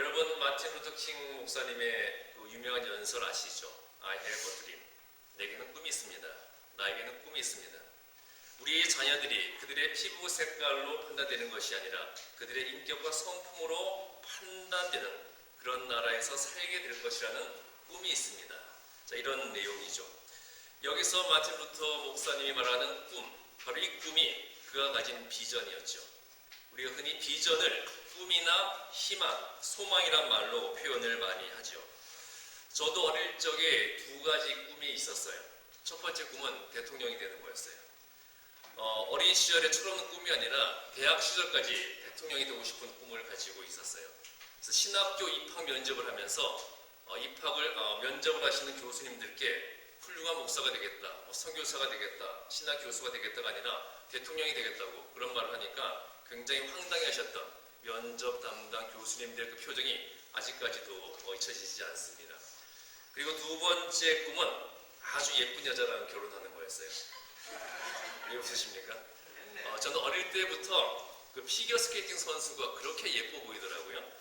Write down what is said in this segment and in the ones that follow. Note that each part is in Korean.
여러분 마틴 루터 킹 목사님의 그 유명한 연설 아시죠? I have a dream. 내게는 꿈이 있습니다. 나에게는 꿈이 있습니다. 우리의 자녀들이 그들의 피부 색깔로 판단되는 것이 아니라 그들의 인격과 성품으로 판단되는 그런 나라에서 살게 될 것이라는 꿈이 있습니다. 자, 이런 내용이죠. 여기서 마틴 루터 목사님이 말하는 꿈, 바로 이 꿈이 그가 가진 비전이었죠. 우리가 흔히 비전을 꿈이나 희망, 소망이란 말로 표현을 많이 하죠. 저도 어릴 적에 두 가지 꿈이 있었어요. 첫 번째 꿈은 대통령이 되는 거였어요. 어린 시절에 철없는 꿈이 아니라 대학 시절까지 대통령이 되고 싶은 꿈을 가지고 있었어요. 그래서 신학교 입학 면접을 하면서 면접을 하시는 교수님들께 훌륭한 목사가 되겠다, 선교사가 되겠다, 신학 교수가 되겠다가 아니라 대통령이 되겠다고 그런 말을 하니까 굉장히 황당해하셨던 면접 담당 교수님들의 그 표정이 아직까지도 잊혀지지 않습니다. 그리고 두 번째 꿈은 아주 예쁜 여자랑 결혼하는 거였어요. 왜 웃으십니까? 저는 어릴 때부터 그 피겨스케이팅 선수가 그렇게 예뻐 보이더라고요.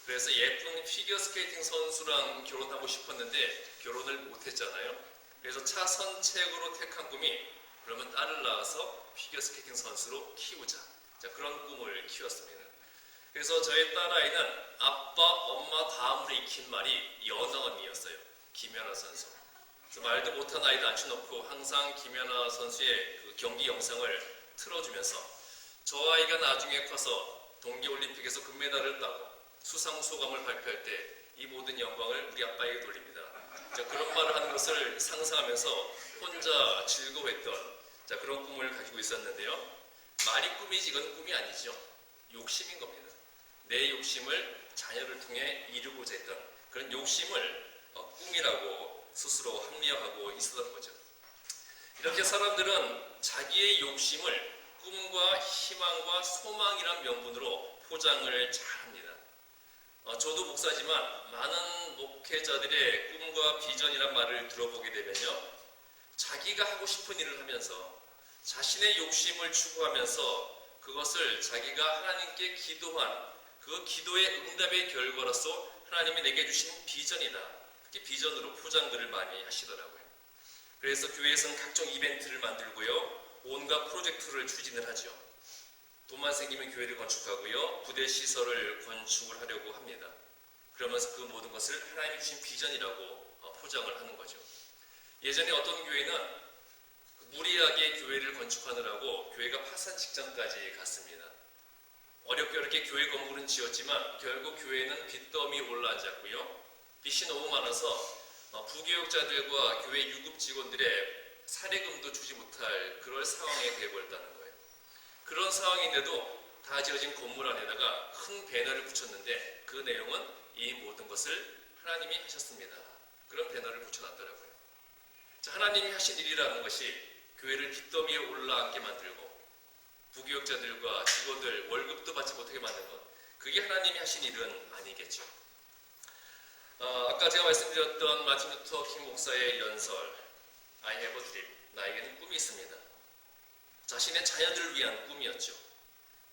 그래서 예쁜 피겨스케이팅 선수랑 결혼하고 싶었는데 결혼을 못했잖아요. 그래서 차선책으로 택한 꿈이 그러면 딸을 낳아서 피겨스케이팅 선수로 키우자. 자, 그런 꿈을 키웠습니다. 그래서 저의 딸아이는 아빠, 엄마 다음으로 익힌 말이 연하 언니였어요. 김연아 선수. 그래서 말도 못한 아이도 앉혀놓고 항상 김연아 선수의 그 경기 영상을 틀어주면서 저 아이가 나중에 커서 동계올림픽에서 금메달을 따고 수상 소감을 발표할 때 이 모든 영광을 우리 아빠에게 돌립니다. 자, 그런 말을 하는 것을 상상하면서 혼자 즐거워했던 그런 꿈을 가지고 있었는데요. 말이 꿈이지 이건 꿈이 아니죠. 욕심인 겁니다. 내 욕심을 자녀를 통해 이루고자 했던 그런 욕심을 꿈이라고 스스로 합리화하고 있었던 거죠. 이렇게 사람들은 자기의 욕심을 꿈과 희망과 소망이란 명분으로 포장을 잘합니다. 저도 목사지만 많은 목회자들의 꿈과 비전이란 말을 들어보게 되면요, 자기가 하고 싶은 일을 하면서 자신의 욕심을 추구하면서 그것을 자기가 하나님께 기도한 그 기도의 응답의 결과로서 하나님이 내게 주신 비전이다, 그렇게 비전으로 포장들을 많이 하시더라고요. 그래서 교회에서는 각종 이벤트를 만들고요, 온갖 프로젝트를 추진을 하죠. 돈만 생기면 교회를 건축하고요, 부대 시설을 건축을 하려고 합니다. 그러면서 그 모든 것을 하나님이 주신 비전이라고 포장을 하는 거죠. 예전에 어떤 교회는 무리하게 교회를 건축하느라고 교회가 파산 직전까지 갔습니다. 어렵게 교회 건물은 지었지만 결국 교회는 빚더미에 올라앉았고요. 빚이 너무 많아서 부교역자들과 교회 유급 직원들의 사례금도 주지 못할 그럴 상황에 되어버렸다는 거예요. 그런 상황인데도 다 지어진 건물 안에다가 큰 배너를 붙였는데 그 내용은 이 모든 것을 하나님이 하셨습니다. 그런 배너를 붙여놨더라고요. 자, 하나님이 하신 일이라는 것이 교회를 빚더미에 올라앉게 만들고 부교역자들과 직원들 월급도 받지 못하게 만든 것, 그게 하나님이 하신 일은 아니겠죠. 아까 제가 말씀드렸던 마틴 루터 킹 목사의 연설 I have a dream, 나에게는 꿈이 있습니다. 자신의 자녀들을 위한 꿈이었죠.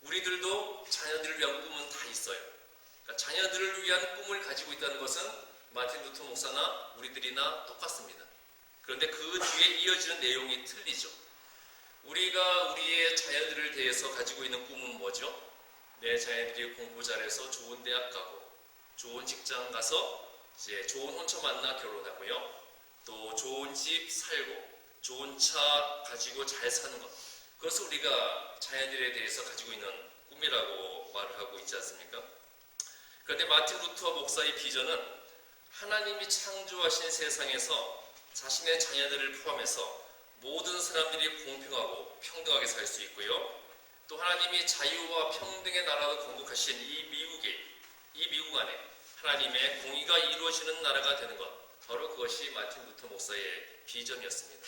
우리들도 자녀들을 위한 꿈은 다 있어요. 그러니까 자녀들을 위한 꿈을 가지고 있다는 것은 마틴 루터 목사나 우리들이나 똑같습니다. 그런데 그 뒤에 이어지는 내용이 틀리죠. 우리가 우리의 자녀들을 대해서 가지고 있는 꿈은 뭐죠? 내 자녀들이 공부 잘해서 좋은 대학 가고 좋은 직장 가서 이제 좋은 혼처 만나 결혼하고요, 또 좋은 집 살고 좋은 차 가지고 잘 사는 것, 그것을 우리가 자녀들에 대해서 가지고 있는 꿈이라고 말을 하고 있지 않습니까? 그런데 마틴 루터 목사의 비전은 하나님이 창조하신 세상에서 자신의 자녀들을 포함해서 모든 사람들이 공평하고 평등하게 살 수 있고요, 또 하나님이 자유와 평등의 나라로 건국하신 이 미국 안에 하나님의 공의가 이루어지는 나라가 되는 것, 바로 그것이 마틴 루터 목사의 비전이었습니다.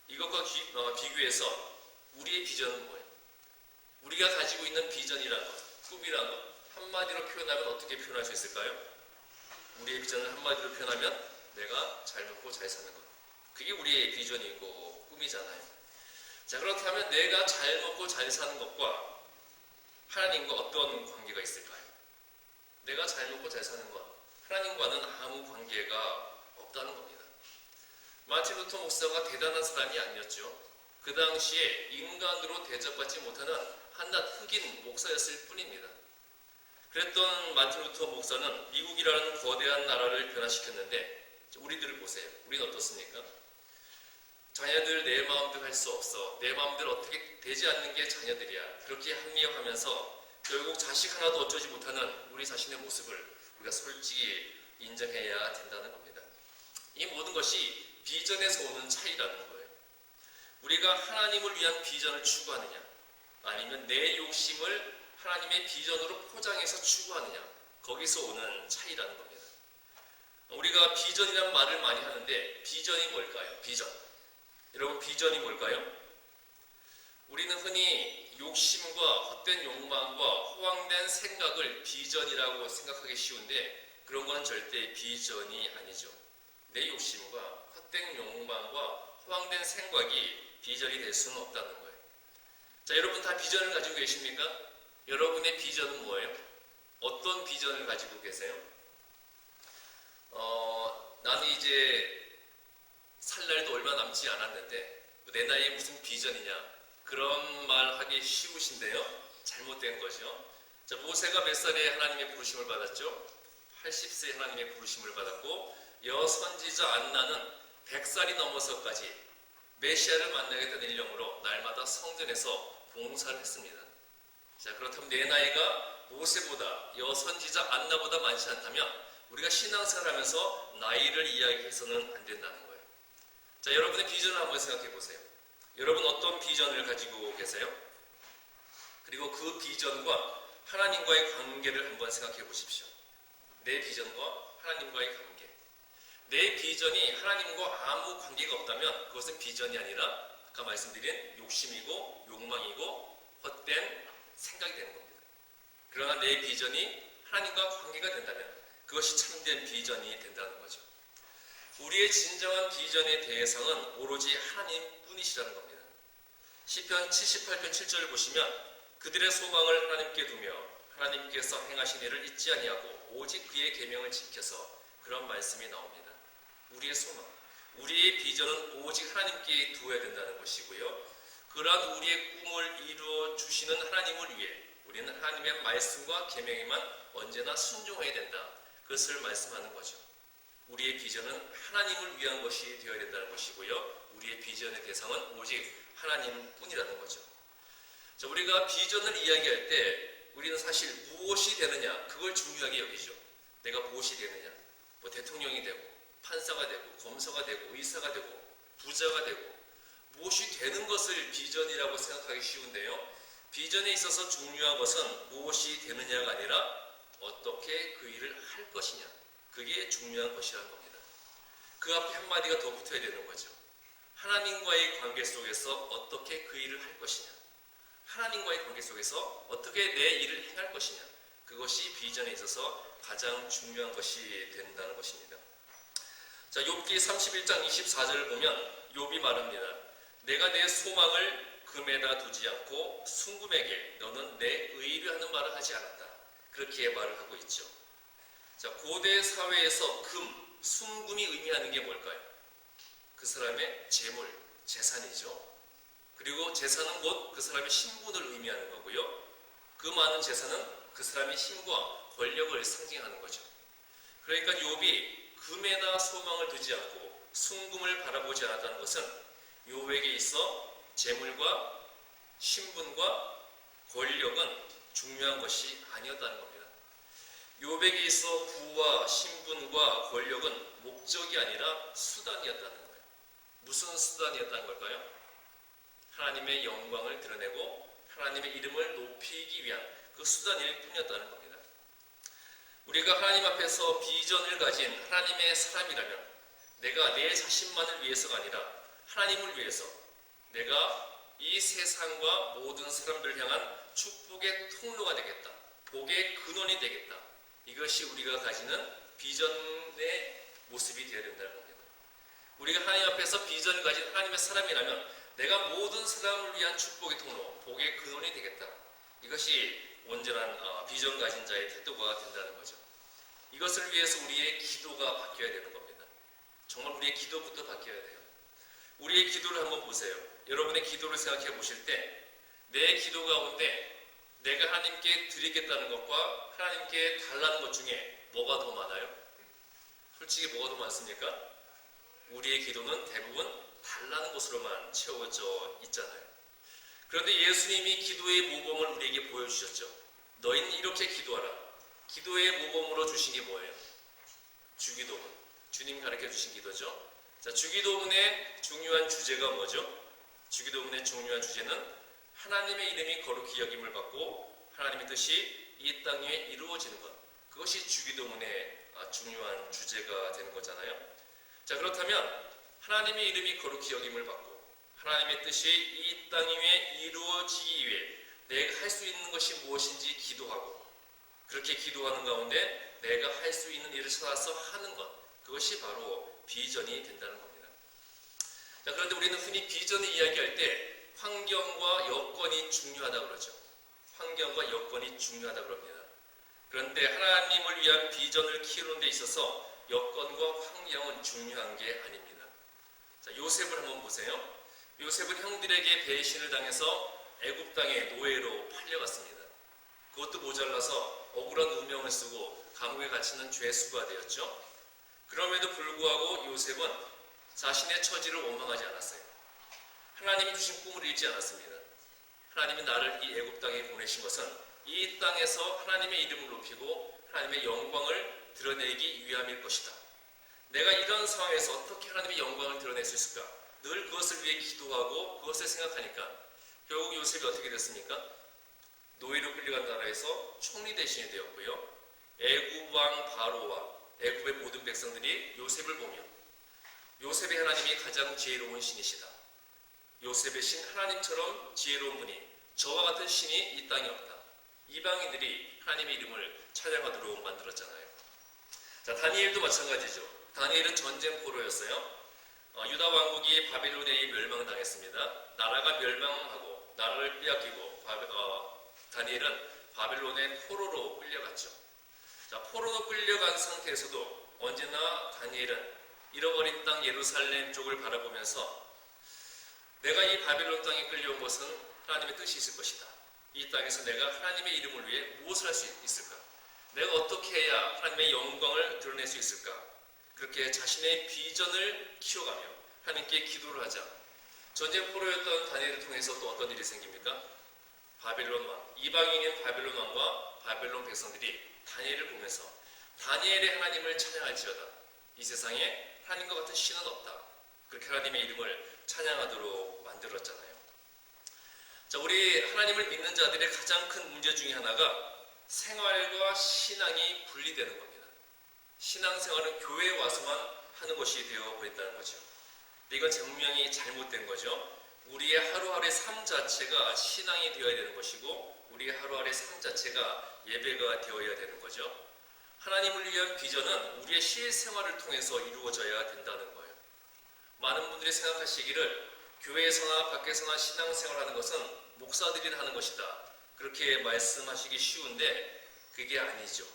이것과 비교해서 우리의 비전은 뭐예요? 우리가 가지고 있는 비전이란 것, 꿈이란 것, 한마디로 표현하면 어떻게 표현할 수 있을까요? 우리의 비전을 한마디로 표현하면 내가 잘 먹고 잘 사는 것, 그게 우리의 비전이고 꿈이잖아요. 자, 그렇다면 내가 잘 먹고 잘 사는 것과 하나님과 어떤 관계가 있을까요? 내가 잘 먹고 잘 사는 것, 하나님과는 아무 관계가 없다는 겁니다. 마틴 루터 목사가 대단한 사람이 아니었죠. 그 당시에 인간으로 대접받지 못하는 한낱 흑인 목사였을 뿐입니다. 그랬던 마틴 루터 목사는 미국이라는 거대한 나라를 변화시켰는데, 우리들을 보세요. 우리는 어떻습니까? 자녀들 내 마음대로 할 수 없어. 내 마음대로 어떻게 되지 않는 게 자녀들이야. 그렇게 합리화하면서 결국 자식 하나도 어쩌지 못하는 우리 자신의 모습을 우리가 솔직히 인정해야 된다는 겁니다. 이 모든 것이 비전에서 오는 차이라는 거예요. 우리가 하나님을 위한 비전을 추구하느냐, 아니면 내 욕심을 하나님의 비전으로 포장해서 추구하느냐, 거기서 오는 차이라는 겁니다. 우리가 비전이라는 말을 많이 하는데 비전이 뭘까요? 비전. 여러분, 비전이 뭘까요? 우리는 흔히 욕심과 헛된 욕망과 허황된 생각을 비전이라고 생각하기 쉬운데, 그런 건 절대 비전이 아니죠. 내 욕심과 헛된 욕망과 허황된 생각이 비전이 될 수는 없다는 거예요. 자, 여러분 다 비전을 가지고 계십니까? 여러분의 비전은 뭐예요? 어떤 비전을 가지고 계세요? 나는 이제 살 날도 얼마 남지 않았는데 내 나이에 무슨 비전이냐, 그런 말 하기 쉬우신데요, 잘못된 거죠. 자, 모세가 몇 살에 하나님의 부르심을 받았죠? 80세에 하나님의 부르심을 받았고, 여선지자 안나는 100살이 넘어서까지 메시아를 만나겠다는 일념으로 날마다 성전에서 봉사를 했습니다. 자, 그렇다면 내 나이가 모세보다, 여선지자 안나보다 많지 않다면 우리가 신앙생활을 하면서 나이를 이야기해서는 안 된다는 거예요. 자, 여러분의 비전을 한번 생각해 보세요. 여러분 어떤 비전을 가지고 계세요? 그리고 그 비전과 하나님과의 관계를 한번 생각해 보십시오. 내 비전과 하나님과의 관계. 내 비전이 하나님과 아무 관계가 없다면 그것은 비전이 아니라 아까 말씀드린 욕심이고 욕망이고 헛된 생각이 되는 겁니다. 그러나 내 비전이 하나님과 관계가 된다면 그것이 참된 비전이 된다는 거죠. 우리의 진정한 비전의 대상은 오로지 하나님뿐이시라는 겁니다. 시편 78편 7절을 보시면 그들의 소망을 하나님께 두며 하나님께서 행하신 일을 잊지 아니하고 오직 그의 계명을 지켜서, 그런 말씀이 나옵니다. 우리의 소망, 우리의 비전은 오직 하나님께 두어야 된다는 것이고요. 그러한 우리의 꿈을 이루어 주시는 하나님을 위해 우리는 하나님의 말씀과 계명에만 언제나 순종해야 된다. 그것을 말씀하는 거죠. 우리의 비전은 하나님을 위한 것이 되어야 된다는 것이고요. 우리의 비전의 대상은 오직 하나님뿐이라는 거죠. 자, 우리가 비전을 이야기할 때 우리는 사실 무엇이 되느냐, 그걸 중요하게 여기죠. 내가 무엇이 되느냐, 뭐 대통령이 되고 판사가 되고 검사가 되고 의사가 되고 부자가 되고 무엇이 되는 것을 비전이라고 생각하기 쉬운데요. 비전에 있어서 중요한 것은 무엇이 되느냐가 아니라 어떻게 그 일을 할 것이냐, 그게 중요한 것이라는 겁니다. 그 앞에 한마디가 더 붙어야 되는 거죠. 하나님과의 관계 속에서 어떻게 그 일을 할 것이냐, 하나님과의 관계 속에서 어떻게 내 일을 행할 것이냐, 그것이 비전에 있어서 가장 중요한 것이 된다는 것입니다. 자, 욥기 31장 24절을 보면 욥이 말합니다. 내가 내 소망을 금에다 두지 않고 순금에게 너는 내 의를 하는 말을 하지 않았다. 그렇게 말을 하고 있죠. 자, 고대 사회에서 금, 순금이 의미하는 게 뭘까요? 그 사람의 재물, 재산이죠. 그리고 재산은 곧 그 사람의 신분을 의미하는 거고요. 그 많은 재산은 그 사람의 힘과 권력을 상징하는 거죠. 그러니까 욥이 금에다 소망을 두지 않고 순금을 바라보지 않았다는 것은 욥에게 있어 재물과 신분과 권력은 중요한 것이 아니었다는 겁니다. 욥에게 있어 부와 신분과 권력은 목적이 아니라 수단이었다는 거예요. 무슨 수단이었다는 걸까요? 하나님의 영광을 드러내고 하나님의 이름을 높이기 위한 그 수단일 뿐이었다는 겁니다. 우리가 하나님 앞에서 비전을 가진 하나님의 사람이라면 내가 내 자신만을 위해서가 아니라 하나님을 위해서 내가 이 세상과 모든 사람들을 향한 축복의 통로가 되겠다, 복의 근원이 되겠다, 이것이 우리가 가지는 비전의 모습이 되어야 된다는 겁니다. 우리가 하나님 앞에서 비전을 가진 하나님의 사람이라면 내가 모든 사람을 위한 축복의 통로, 복의 근원이 되겠다, 이것이 온전한 비전 가진 자의 태도가 된다는 거죠. 이것을 위해서 우리의 기도가 바뀌어야 되는 겁니다. 정말 우리의 기도부터 바뀌어야 돼요. 우리의 기도를 한번 보세요. 여러분의 기도를 생각해 보실 때 내 기도 가운데 내가 하나님께 드리겠다는 것과 하나님께 달라는 것 중에 뭐가 더 많아요? 솔직히 뭐가 더 많습니까? 우리의 기도는 대부분 달라는 것으로만 채워져 있잖아요. 그런데 예수님이 기도의 모범을 우리에게 보여주셨죠. 너희는 이렇게 기도하라. 기도의 모범으로 주신 게 뭐예요? 주기도문. 주님 가르쳐 주신 기도죠. 자, 주기도문의 중요한 주제가 뭐죠? 주기도문의 중요한 주제는 하나님의 이름이 거룩히 여김을 받고 하나님의 뜻이 이 땅 위에 이루어지는 것. 그것이 주기도문의 중요한 주제가 되는 거잖아요. 자, 그렇다면 하나님의 이름이 거룩히 여김을 받고 하나님의 뜻이 이 땅 위에 이루어지기 위해 내가 할 수 있는 것이 무엇인지 기도하고 그렇게 기도하는 가운데 내가 할 수 있는 일을 찾아서 하는 것. 그것이 바로 비전이 된다는 겁니다. 자, 그런데 우리는 흔히 비전을 이야기할 때 환경과 여건이 중요하다고 그러죠. 환경과 여건이 중요하다고 그럽니다. 그런데 하나님을 위한 비전을 키우는 데 있어서 여건과 환경은 중요한 게 아닙니다. 자, 요셉을 한번 보세요. 요셉은 형들에게 배신을 당해서 애굽 땅에 노예로 팔려갔습니다. 그것도 모자라서 억울한 누명을 쓰고 감옥에 갇히는 죄수가 되었죠. 그럼에도 불구하고 요셉은 자신의 처지를 원망하지 않았어요. 하나님이 주신 꿈을 잃지 않았습니다. 하나님이 나를 이 애굽 땅에 보내신 것은 이 땅에서 하나님의 이름을 높이고 하나님의 영광을 드러내기 위함일 것이다. 내가 이런 상황에서 어떻게 하나님의 영광을 드러낼 수 있을까? 늘 그것을 위해 기도하고 그것을 생각하니까 결국 요셉이 어떻게 됐습니까? 노예로 끌려간 나라에서 총리 대신이 되었고요. 애굽 왕 바로와 애굽의 모든 백성들이 요셉을 보며 요셉의 하나님이 가장 지혜로운 신이시다. 요셉의 신 하나님처럼 지혜로운 분이 저와 같은 신이 이 땅에 없다. 이방인들이 하나님의 이름을 찬양하도록 만들었잖아요. 자, 다니엘도 마찬가지죠. 다니엘은 전쟁 포로였어요. 유다 왕국이 바빌론에 멸망당했습니다. 나라가 멸망하고 나라를 빼앗기고 다니엘은 바빌론의 포로로 끌려갔죠. 자, 포로로 끌려간 상태에서도 언제나 다니엘은 잃어버린 땅 예루살렘 쪽을 바라보면서 내가 이 바빌론 땅에 끌려온 것은 하나님의 뜻이 있을 것이다. 이 땅에서 내가 하나님의 이름을 위해 무엇을 할 수 있을까? 내가 어떻게 해야 하나님의 영광을 드러낼 수 있을까? 그렇게 자신의 비전을 키워가며 하나님께 기도를 하자. 전쟁 포로였던 다니엘을 통해서 또 어떤 일이 생깁니까? 바빌론 왕, 이방인인 바빌론 왕과 바빌론 백성들이 다니엘을 보면서 다니엘의 하나님을 찬양할지어다. 이 세상에 하나님과 같은 신은 없다. 그렇게 하나님의 이름을 찬양하도록 만들었잖아요. 자, 우리 하나님을 믿는 자들의 가장 큰 문제 중에 하나가 생활과 신앙이 분리되는 겁니다. 신앙생활은 교회에 와서만 하는 것이 되어버린다는 거죠. 근데 이건 분명히 잘못된 거죠. 우리의 하루하루의 삶 자체가 신앙이 되어야 되는 것이고 우리의 하루하루의 삶 자체가 예배가 되어야 되는 거죠. 하나님을 위한 비전은 우리의 실생활을 통해서 이루어져야 된다는 거예요. 많은 분들이 생각하시기를 교회에서나 밖에서나 신앙생활하는 것은 목사들이 하는 것이다. 그렇게 말씀하시기 쉬운데 그게 아니죠.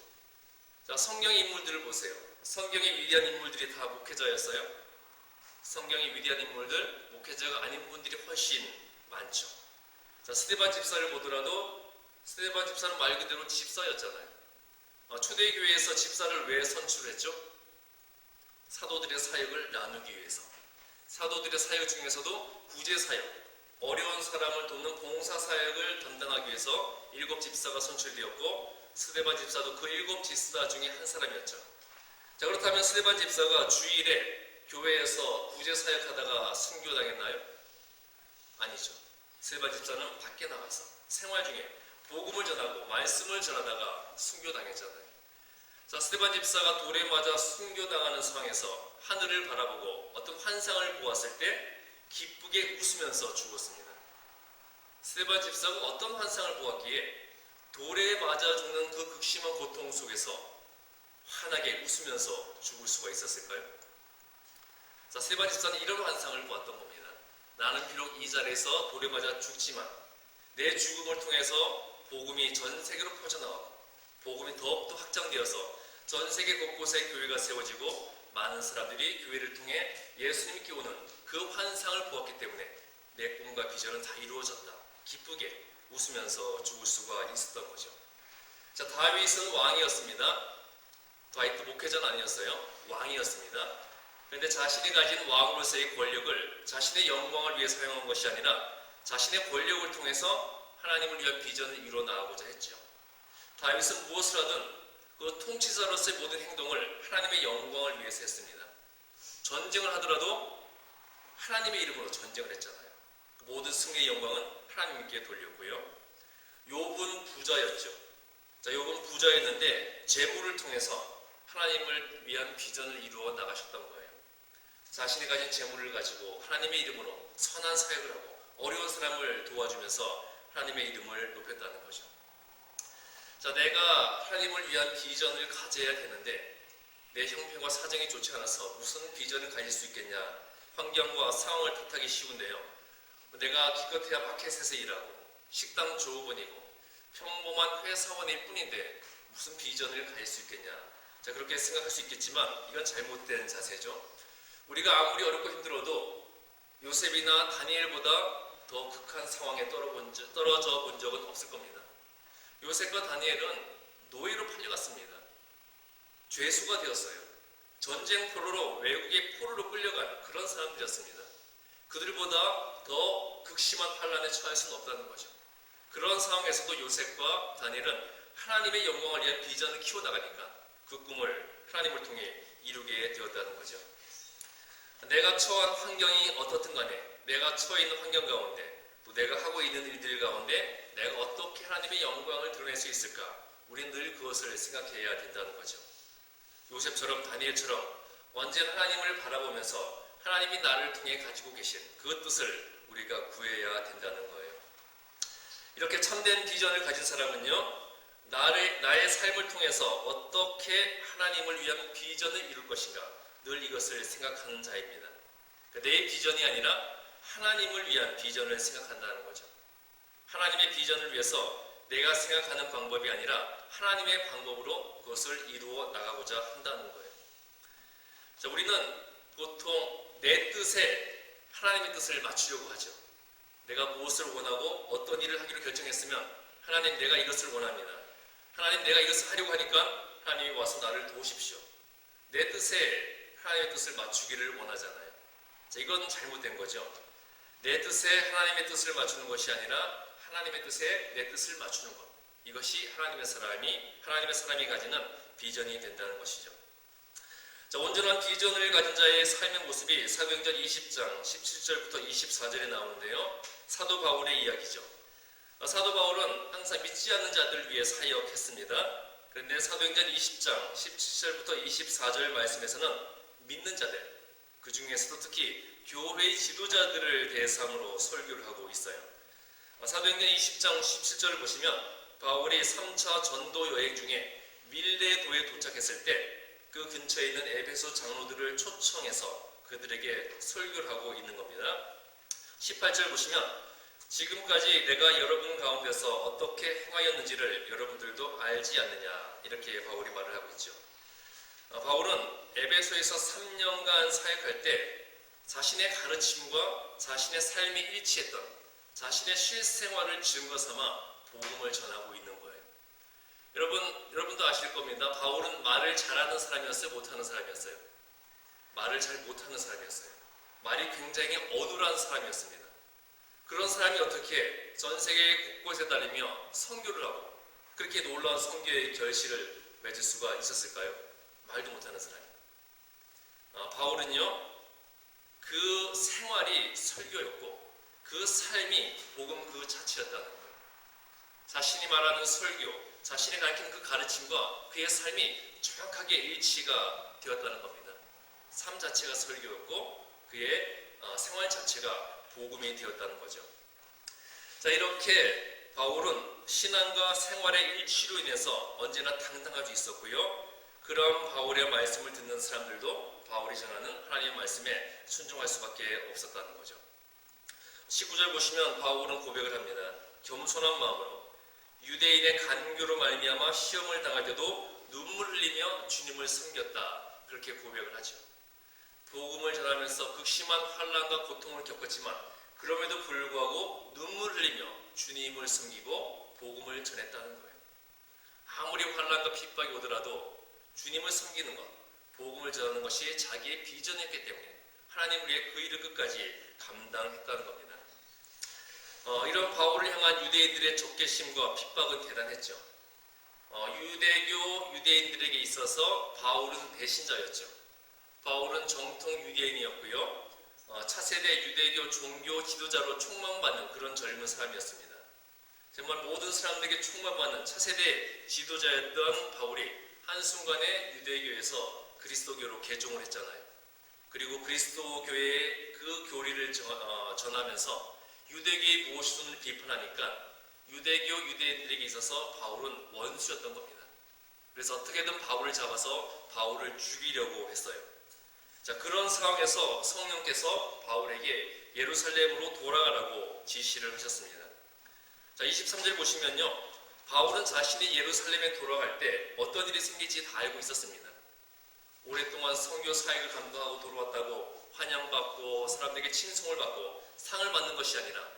자, 성경의 인물들을 보세요. 성경의 위대한 인물들이 다 목회자였어요. 성경의 위대한 인물들, 목회자가 아닌 분들이 훨씬 많죠. 자, 스데반 집사를 보더라도 스데반 집사는 말 그대로 집사였잖아요. 초대교회에서 집사를 왜 선출했죠? 사도들의 사역을 나누기 위해서. 사도들의 사역 중에서도 구제 사역, 어려운 사람을 돕는 봉사 사역을 담당하기 위해서 7 집사가 선출되었고 스데반 집사도 그 7 집사 중에 한 사람이었죠. 자, 그렇다면 스데반 집사가 주일에 교회에서 구제 사역하다가 순교당했나요? 아니죠. 스데반 집사는 밖에 나가서 생활 중에 복음을 전하고 말씀을 전하다가 순교당했잖아요. 자, 스데반 집사가 돌에 맞아 순교당하는 상황에서 하늘을 바라보고 어떤 환상을 보았을 때 기쁘게 웃으면서 죽었습니다. 스데반 집사가 어떤 환상을 보았기에 돌에 맞아 죽는 그 극심한 고통 속에서 환하게 웃으면서 죽을 수가 있었을까요? 자, 스데반 집사는 이런 환상을 보았던 겁니다. 나는 비록 이 자리에서 돌에 맞아 죽지만 내 죽음을 통해서 복음이 전 세계로 퍼져나가고 복음이 더욱더 확장되어서 전 세계 곳곳에 교회가 세워지고 많은 사람들이 교회를 통해 예수님께 오는 그 환상을 보았기 때문에 내 꿈과 비전은 다 이루어졌다. 기쁘게 웃으면서 죽을 수가 있었던 거죠. 자, 다윗은 왕이었습니다. 다윗도 목회자는 아니었어요. 왕이었습니다. 그런데 자신이 가진 왕으로서의 권력을 자신의 영광을 위해 사용한 것이 아니라 자신의 권력을 통해서 하나님을 위한 비전을 이루어 나가고자 했죠. 다윗은 무엇을 하든 그 통치자로서의 모든 행동을 하나님의 영광을 위해서 했습니다. 전쟁을 하더라도 하나님의 이름으로 전쟁을 했잖아요. 모든 승리의 영광은 하나님께 돌렸고요. 욥은 부자였죠. 자, 욥은 부자였는데 재물을 통해서 하나님을 위한 비전을 이루어 나가셨던 거예요. 자신이 가진 재물을 가지고 하나님의 이름으로 선한 사역을 하고 어려운 사람을 도와주면서 하나님의 이름을 높였다는 거죠. 자, 내가 하나님을 위한 비전을 가져야 되는데 내 형편과 사정이 좋지 않아서 무슨 비전을 가질 수 있겠냐. 환경과 상황을 탓하기 쉬운데요. 내가 기껏해야 마켓에서 일하고 식당 조업원이고 평범한 회사원일 뿐인데 무슨 비전을 가질 수 있겠냐. 자, 그렇게 생각할 수 있겠지만 이건 잘못된 자세죠. 우리가 아무리 어렵고 힘들어도 요셉이나 다니엘보다 더 극한 상황에 떨어져 본 적은 없을 겁니다. 요셉과 다니엘은 노예로 팔려갔습니다. 죄수가 되었어요. 전쟁 포로로 외국의 포로로 끌려간 그런 사람들이었습니다. 그들보다 더 극심한 환난에 처할 수는 없다는 거죠. 그런 상황에서도 요셉과 다니엘은 하나님의 영광을 위한 비전을 키워나가니까 그 꿈을 하나님을 통해 이루게 되었다는 거죠. 내가 처한 환경이 어떻든 간에 내가 처해 있는 환경 가운데 또 내가 하고 있는 일들 가운데 내가 어떻게 하나님의 영광을 드러낼 수 있을까? 우리는 늘 그것을 생각해야 된다는 거죠. 요셉처럼 다니엘처럼 언제나 하나님을 바라보면서 하나님이 나를 통해 가지고 계신 그 뜻을 우리가 구해야 된다는 거예요. 이렇게 참된 비전을 가진 사람은요, 나의 삶을 통해서 어떻게 하나님을 위한 비전을 이룰 것인가 늘 이것을 생각하는 자입니다. 그러니까 내 비전이 아니라 하나님을 위한 비전을 생각한다는 거죠. 하나님의 비전을 위해서 내가 생각하는 방법이 아니라 하나님의 방법으로 그것을 이루어 나가고자 한다는 거예요. 자, 우리는 보통 내 뜻에 하나님의 뜻을 맞추려고 하죠. 내가 무엇을 원하고 어떤 일을 하기로 결정했으면 하나님 내가 이것을 원합니다. 하나님 내가 이것을 하려고 하니까 하나님이 와서 나를 도우십시오. 내 뜻에 하나님의 뜻을 맞추기를 원하잖아요. 자, 이건 잘못된 거죠. 내 뜻에 하나님의 뜻을 맞추는 것이 아니라 하나님의 뜻에 내 뜻을 맞추는 것. 이것이 하나님의 사람이 가지는 비전이 된다는 것이죠. 자, 온전한 비전을 가진 자의 삶의 모습이 사도행전 20장 17절부터 24절에 나오는데요. 사도 바울의 이야기죠. 사도 바울은 항상 믿지 않는 자들을 위해 사역했습니다. 그런데 사도행전 20장 17절부터 24절 말씀에서는 믿는 자들, 그 중에서도 특히 교회의 지도자들을 대상으로 설교를 하고 있어요. 사도행전 20장 17절을 보시면 바울이 3차 전도 여행 중에 밀레도에 도착했을 때 그 근처에 있는 에베소 장로들을 초청해서 그들에게 설교를 하고 있는 겁니다. 18절 보시면 지금까지 내가 여러분 가운데서 어떻게 행하였는지를 여러분들도 알지 않느냐, 이렇게 바울이 말을 하고 있죠. 바울은 에베소에서 3년간 사역할 때 자신의 가르침과 자신의 삶이 일치했던 자신의 실생활을 증거 삼아 복음을 전하고 있는 거예요. 여러분도 아실 겁니다. 바울은 말을 잘하는 사람이었어요? 못하는 사람이었어요? 말을 잘 못하는 사람이었어요. 말이 굉장히 어눌한 사람이었습니다. 그런 사람이 어떻게 전 세계 곳곳에 다니며 선교를 하고 그렇게 놀라운 선교의 결실을 맺을 수가 있었을까요? 말도 못하는 사람이. 바울은요, 그 생활이 설교였고 그 삶이 복음 그 자체였다는 거예요. 자신이 말하는 설교, 자신이 가르치는 그 가르침과 그의 삶이 정확하게 일치가 되었다는 겁니다. 삶 자체가 설교였고 그의 생활 자체가 복음이 되었다는 거죠. 자, 이렇게 바울은 신앙과 생활의 일치로 인해서 언제나 당당할 수 있었고요. 그런 바울의 말씀을 듣는 사람들도 바울이 전하는 하나님의 말씀에 순종할 수밖에 없었다는 거죠. 19절 보시면 바울은 고백을 합니다. 겸손한 마음으로 유대인의 간교로 말미암아 시험을 당할 때도 눈물 흘리며 주님을 섬겼다. 그렇게 고백을 하죠. 복음을 전하면서 극심한 환난과 고통을 겪었지만 그럼에도 불구하고 눈물 흘리며 주님을 섬기고 복음을 전했다는 거예요. 아무리 환난과 핍박이 오더라도 주님을 섬기는 것, 복음을 전하는 것이 자기의 비전이었기 때문에 하나님 우리의 그 일을 끝까지 감당했다는 겁니다. 이런 바울을 향한 유대인들의 적개심과 핍박은 대단했죠. 유대교 유대인들에게 있어서 바울은 배신자였죠. 바울은 정통 유대인이었고요. 차세대 유대교 종교 지도자로 촉망받는 그런 젊은 사람이었습니다. 정말 모든 사람들에게 촉망받는 차세대 지도자였던 바울이 한순간에 유대교에서 그리스도교로 개종을 했잖아요. 그리고 그리스도교의 그 교리를 전하면서 유대교의 무엇을 비판하니까 유대교 유대인들에게 있어서 바울은 원수였던 겁니다. 그래서 어떻게든 바울을 잡아서 바울을 죽이려고 했어요. 자, 그런 상황에서 성령께서 바울에게 예루살렘으로 돌아가라고 지시를 하셨습니다. 자, 23절 보시면요. 바울은 자신이 예루살렘에 돌아갈 때 어떤 일이 생길지 다 알고 있었습니다. 오랫동안 선교 사역을 감당하고 돌아왔다고 환영받고 사람들에게 칭송을 받고 상을 받는 것이 아니라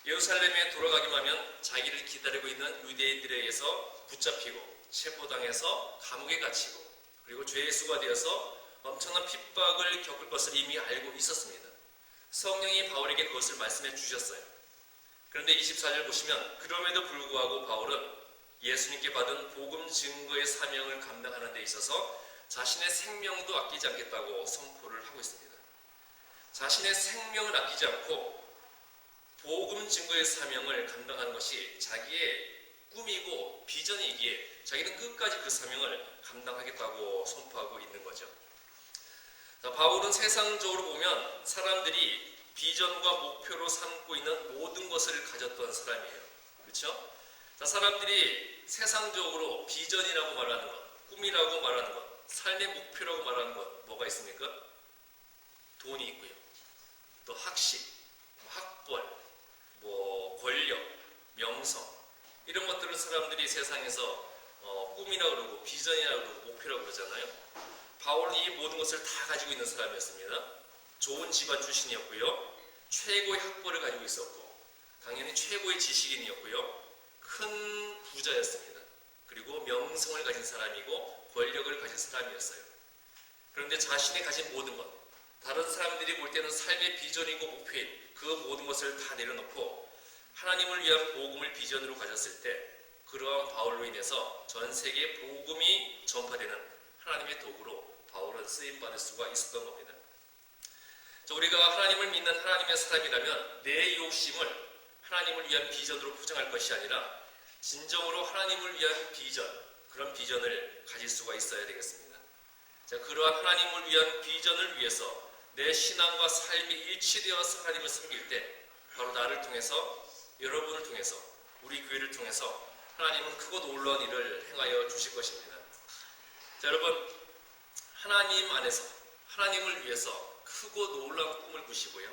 예루살렘에 돌아가기만 하면 자기를 기다리고 있는 유대인들에 의해서 붙잡히고 체포당해서 감옥에 갇히고 그리고 죄의 수가 되어서 엄청난 핍박을 겪을 것을 이미 알고 있었습니다. 성령이 바울에게 그것을 말씀해 주셨어요. 그런데 24절 보시면 그럼에도 불구하고 바울은 예수님께 받은 복음 증거의 사명을 감당하는 데 있어서 자신의 생명도 아끼지 않겠다고 선포를 하고 있습니다. 자신의 생명을 아끼지 않고 복음 증거의 사명을 감당하는 것이 자기의 꿈이고 비전이기에 자기는 끝까지 그 사명을 감당하겠다고 선포하고 있는 거죠. 자, 바울은 세상적으로 보면 사람들이 비전과 목표로 삼고 있는 모든 것을 가졌던 사람이에요. 그렇죠? 자, 사람들이 세상적으로 비전이라고 말하는 것, 꿈이라고 말하는 것, 삶의 목표라고 말하는 것 뭐가 있습니까? 돈이 있고요. 또 학식, 학벌, 권력, 명성 이런 것들을 사람들이 세상에서 꿈이라고 그러고 비전이라고 그러고 목표라고 그러잖아요. 바울은 이 모든 것을 다 가지고 있는 사람이었습니다. 좋은 집안 출신이었고요. 최고의 학벌을 가지고 있었고 당연히 최고의 지식인이었고요. 큰 부자였습니다. 그리고 명성을 가진 사람이고 권력을 가진 사람이었어요. 그런데 자신이 가진 모든 것, 다른 사람들이 볼 때는 삶의 비전이고 목표인 그 모든 것을 다 내려놓고 하나님을 위한 복음을 비전으로 가졌을 때 그러한 바울로 인해서 전 세계에 복음이 전파되는 하나님의 도구로 바울은 쓰임받을 수가 있었던 겁니다. 자, 우리가 하나님을 믿는 하나님의 사람이라면 내 욕심을 하나님을 위한 비전으로 포장할 것이 아니라 진정으로 하나님을 위한 비전, 그런 비전을 가질 수가 있어야 되겠습니다. 자, 그러한 하나님을 위한 비전을 위해서 내 신앙과 삶이 일치되어서 하나님을 섬길 때 바로 나를 통해서 여러분을 통해서 우리 교회를 통해서 하나님은 크고 놀라운 일을 행하여 주실 것입니다. 자, 여러분 하나님 안에서 하나님을 위해서 크고 놀라운 꿈을 꾸시고요.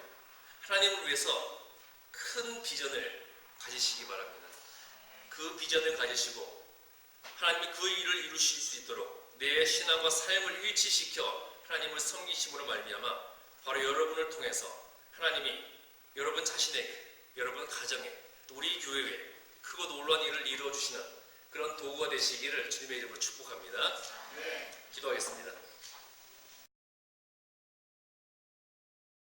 하나님을 위해서 큰 비전을 가지시기 바랍니다. 그 비전을 가지시고 하나님이 그 일을 이루실 수 있도록 내 신앙과 삶을 일치시켜 하나님을 섬기심으로 말미암아 바로 여러분을 통해서 하나님이 여러분 자신에게, 여러분 가정에, 또 우리 교회에 크고 놀라운 일을 이루어주시는 그런 도구가 되시기를 주님의 이름으로 축복합니다. 기도하겠습니다.